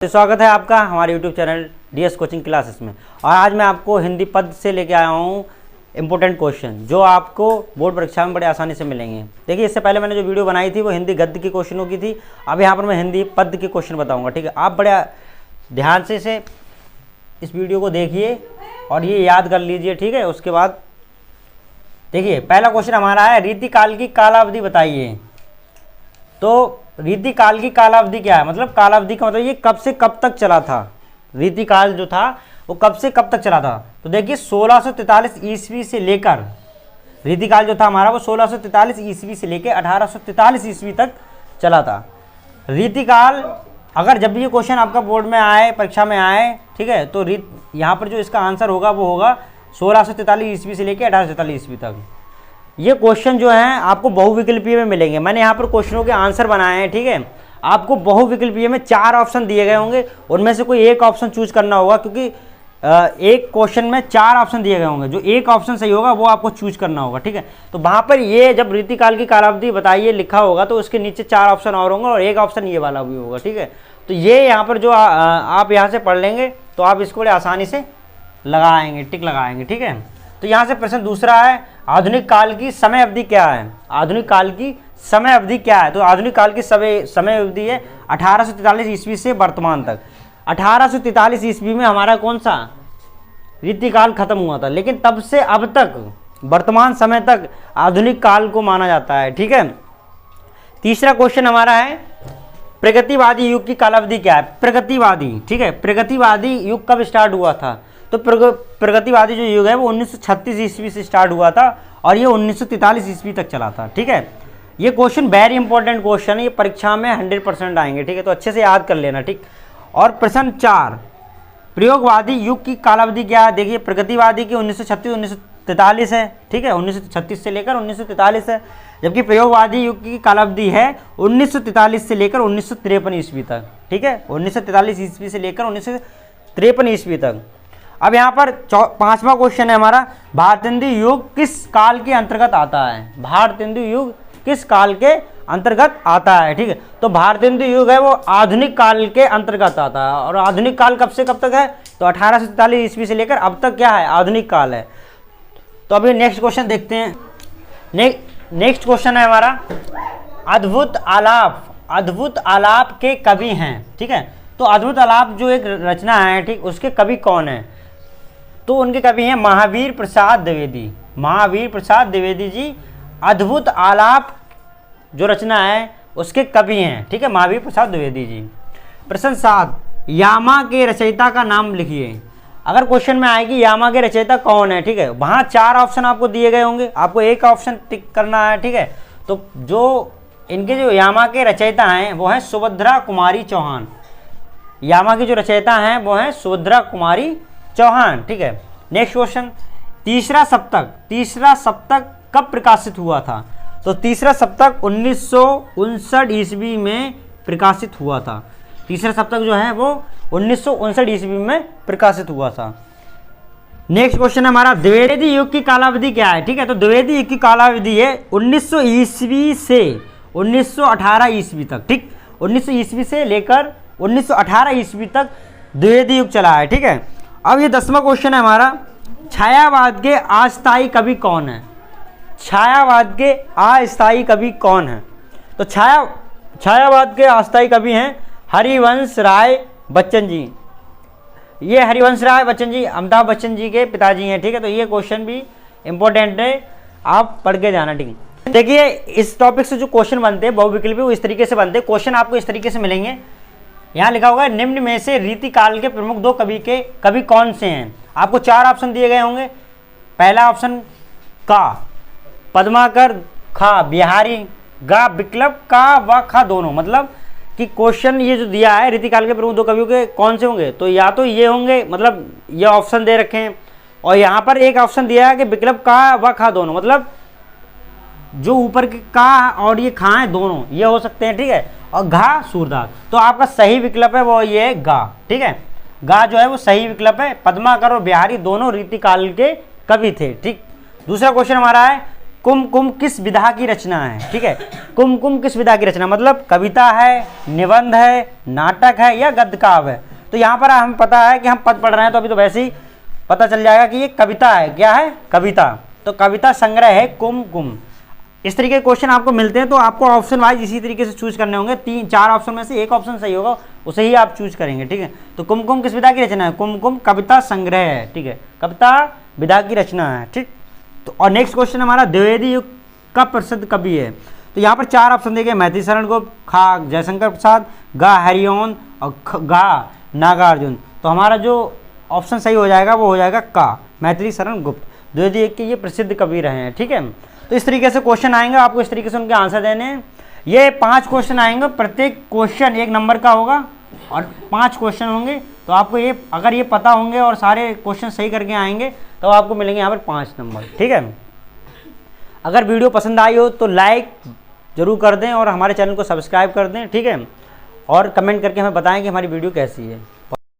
तो स्वागत है आपका हमारे YouTube channel DS coaching classes में। और आज मैं आपको हिंदी पद से लेके आया हूँ इम्पोर्टेंट क्वेश्चन जो आपको बोर्ड परीक्षा में बड़े आसानी से मिलेंगे। देखिए, इससे पहले मैंने जो वीडियो बनाई थी वो हिंदी गद्य के क्वेश्चनों की थी। अब यहाँ पर मैं हिंदी पद के क्वेश्चन बताऊँगा। ठीक है, आप बड़े ध्यान से इस वीडियो को देखिए और ये याद कर लीजिए। ठीक है, उसके बाद देखिए, पहला क्वेश्चन हमारा है रीतिकाल की कालावधि बताइए। तो रीतिकाल की कालावधि क्या है? मतलब कालावधि का मतलब ये कब से कब तक चला था। रीतिकाल जो था वो कब से कब तक चला था। तो देखिए 1643 ईस्वी से लेकर, रीतिकाल जो था हमारा वो 1643 ईस्वी से लेकर 1843 ईस्वी तक चला था। रीतिकाल अगर जब भी ये क्वेश्चन आपका बोर्ड में आए, परीक्षा में आए, ठीक है, तो यहाँ पर जो इसका आंसर होगा वो होगा 1643 ईस्वी से लेकर 1843 ईस्वी तक। ये क्वेश्चन जो हैं आपको बहुविकल्पीय में मिलेंगे। मैंने यहाँ पर क्वेश्चनों के आंसर बनाए हैं। ठीक है, आपको बहुविकल्पीय में 4 ऑप्शन दिए गए होंगे, उनमें से कोई एक ऑप्शन चूज करना होगा, क्योंकि एक क्वेश्चन में 4 ऑप्शन दिए गए होंगे। जो एक ऑप्शन सही होगा वो आपको चूज करना होगा। ठीक है, तो वहाँ पर ये जब रीतिकाल की कालावधि बताइए लिखा होगा तो उसके नीचे 4 ऑप्शन और होंगे और एक ऑप्शन ये वाला भी होगा। ठीक है, तो ये यहाँ पर जो आप यहाँ से पढ़ लेंगे तो आप इसको बड़े आसानी से लगाएंगे, टिक लगाएंगे। ठीक है, तो यहाँ से प्रश्न दूसरा है, आधुनिक काल की समय अवधि क्या है? आधुनिक काल की समय अवधि क्या है? तो आधुनिक काल की समय अवधि है 1843 ईस्वी से वर्तमान तक। 1843 ईस्वी में हमारा कौन सा रीतिकाल खत्म हुआ था, लेकिन तब से अब तक वर्तमान समय तक आधुनिक काल को माना जाता है। ठीक है, तीसरा क्वेश्चन हमारा है प्रगतिवादी युग की कालावधि क्या है? प्रगतिवादी, ठीक है, प्रगतिवादी युग कब स्टार्ट हुआ था? तो प्रगतिवादी जो युग है वो 1936 ईस्वी से स्टार्ट हुआ था और ये 1943 ईस्वी तक चला था। ठीक है, ये क्वेश्चन वेरी इंपॉर्टेंट क्वेश्चन है, ये परीक्षा में 100% आएंगे। ठीक है, तो अच्छे से याद कर लेना। ठीक, और प्रश्न 4, प्रयोगवादी युग की कालावधि क्या है? देखिए, प्रगतिवादी की 1936-1943 है। ठीक है, 1936 से लेकर 1943 है, जबकि प्रयोगवादी युग की कालावधि है 1943 से लेकर 1953 ईस्वी तक। ठीक है, 1943 ईस्वी से लेकर 1953 ईस्वी तक। अब यहाँ पर 5वां क्वेश्चन है हमारा, भारतेंदु युग किस काल के अंतर्गत आता है? भारतेंदु युग किस काल के अंतर्गत आता है? ठीक है, तो भारतेंदु युग है वो आधुनिक काल के अंतर्गत आता है। और आधुनिक काल कब से कब तक है? तो 1843 ईस्वी से लेकर अब तक क्या है? आधुनिक काल है। तो अभी नेक्स्ट क्वेश्चन देखते हैं। नेक्स्ट क्वेश्चन है हमारा, अद्भुत आलाप। अद्भुत आलाप के कवि हैं। ठीक है, तो अद्भुत आलाप जो एक रचना है, ठीक, उसके कवि कौन है? तो उनके कवि हैं महावीर प्रसाद द्विवेदी। महावीर प्रसाद द्विवेदी जी अद्भुत आलाप जो रचना है उसके कवि हैं। ठीक है, महावीर प्रसाद द्विवेदी जी। प्रश्न 7, यामा के रचयिता का नाम लिखिए। अगर क्वेश्चन में आएगी यामा के रचयिता कौन है, ठीक है, वहाँ 4 ऑप्शन आपको दिए गए होंगे, आपको एक ऑप्शन टिक करना है। ठीक है, तो जो इनके जो यामा के रचयिता हैं वो हैं सुभद्रा कुमारी चौहान। यामा की जो रचयिता हैं वो हैं सुभद्रा कुमारी चौहान। ठीक है, नेक्स्ट क्वेश्चन, तीसरा सप्तक कब प्रकाशित हुआ था? तो तीसरा सप्तक 1959 ईस्वी में प्रकाशित हुआ था। तीसरा सप्तक जो है वो 1959 ईस्वी में प्रकाशित हुआ था। नेक्स्ट क्वेश्चन है हमारा, द्विवेदी युग की कालावधि क्या है? ठीक है, तो द्विवेदी युग की कालावधि है 1900 ईस्वी से 1918 ईस्वी तक। ठीक, 1900 ईस्वी से लेकर 1918 ईस्वी तक द्विवेदी युग चला है। ठीक है, अब ये 10वां क्वेश्चन है हमारा, छायावाद के अस्थायी कवि कौन है? छायावाद के अस्थायी कवि कौन है? तो छायावाद के अस्थायी कवि हैं हरिवंश राय बच्चन जी। ये हरिवंश राय बच्चन जी अमिताभ बच्चन जी के पिताजी हैं। ठीक है, तो ये क्वेश्चन भी इंपॉर्टेंट है, आप पढ़ के जाना। ठीक, देखिए इस टॉपिक से जो क्वेश्चन बनते हैं बहुविकल्पी वो इस तरीके से बनते हैं। क्वेश्चन आपको इस तरीके से मिलेंगे, यहाँ लिखा होगा निम्न में से रीतिकाल के प्रमुख 2 कवि कौन से हैं? आपको 4 ऑप्शन दिए गए होंगे। पहला ऑप्शन का, पद्माकर, खा बिहारी, गा विकल्प, का व खा दोनों। मतलब कि क्वेश्चन ये जो दिया है रीतिकाल के प्रमुख 2 कवियों के कौन से होंगे, तो या तो ये होंगे, मतलब ये ऑप्शन दे रखे हैं, और यहाँ पर एक ऑप्शन दिया है कि विकल्प का व खा दोनों, मतलब जो ऊपर के का और ये खा है दोनों ये हो सकते हैं। ठीक है, और घा सूरदास। तो आपका सही विकल्प है वो ये गा। ठीक है, गा जो है वो सही विकल्प है। पद्माकर और बिहारी दोनों रीतिकाल के कवि थे। ठीक, दूसरा क्वेश्चन हमारा है, कुमकुम किस विधा की रचना है। ठीक है, कुमकुम किस विधा की रचना मतलब कविता है, निबंध है, नाटक है या गद्य काव्य है। तो यहाँ पर हमें पता है कि हम पद पढ़ रहे हैं तो अभी तो वैसे ही पता चल जाएगा कि ये कविता है। क्या है? कविता। तो कविता संग्रह है कुमकुम। इस तरीके के क्वेश्चन आपको मिलते हैं तो आपको ऑप्शन वाइज इसी तरीके से चूज करने होंगे। 3-4 ऑप्शन में से एक ऑप्शन सही होगा, उसे ही आप चूज करेंगे। ठीक है, तो कुमकुम किस विधा की रचना है? कुमकुम कविता संग्रह है। ठीक है, कविता विधा की रचना है। ठीक, तो और नेक्स्ट क्वेश्चन हमारा द्विवेदी युग का प्रसिद्ध कवि है। तो यहाँ पर 4 ऑप्शन देखे, मैथिली शरण गुप्त, खा जयशंकर प्रसाद, गा हरिओंद और गा नागार्जुन। तो हमारा जो ऑप्शन सही हो जाएगा वो हो जाएगा का, मैथिली शरण गुप्त। द्विवेदी युग के ये प्रसिद्ध कवि रहे हैं। ठीक है, तो इस तरीके से क्वेश्चन आएंगे, आपको इस तरीके से उनके आंसर देने हैं। ये 5 क्वेश्चन आएंगे, प्रत्येक क्वेश्चन 1 नंबर का होगा और 5 क्वेश्चन होंगे। तो आपको ये अगर ये पता होंगे और सारे क्वेश्चन सही करके आएंगे तो आपको मिलेंगे यहाँ पर 5 नंबर। ठीक है, अगर वीडियो पसंद आई हो तो लाइक जरूर कर दें और हमारे चैनल को सब्सक्राइब कर दें। ठीक है, और कमेंट करके हमें बताएं कि हमारी वीडियो कैसी है।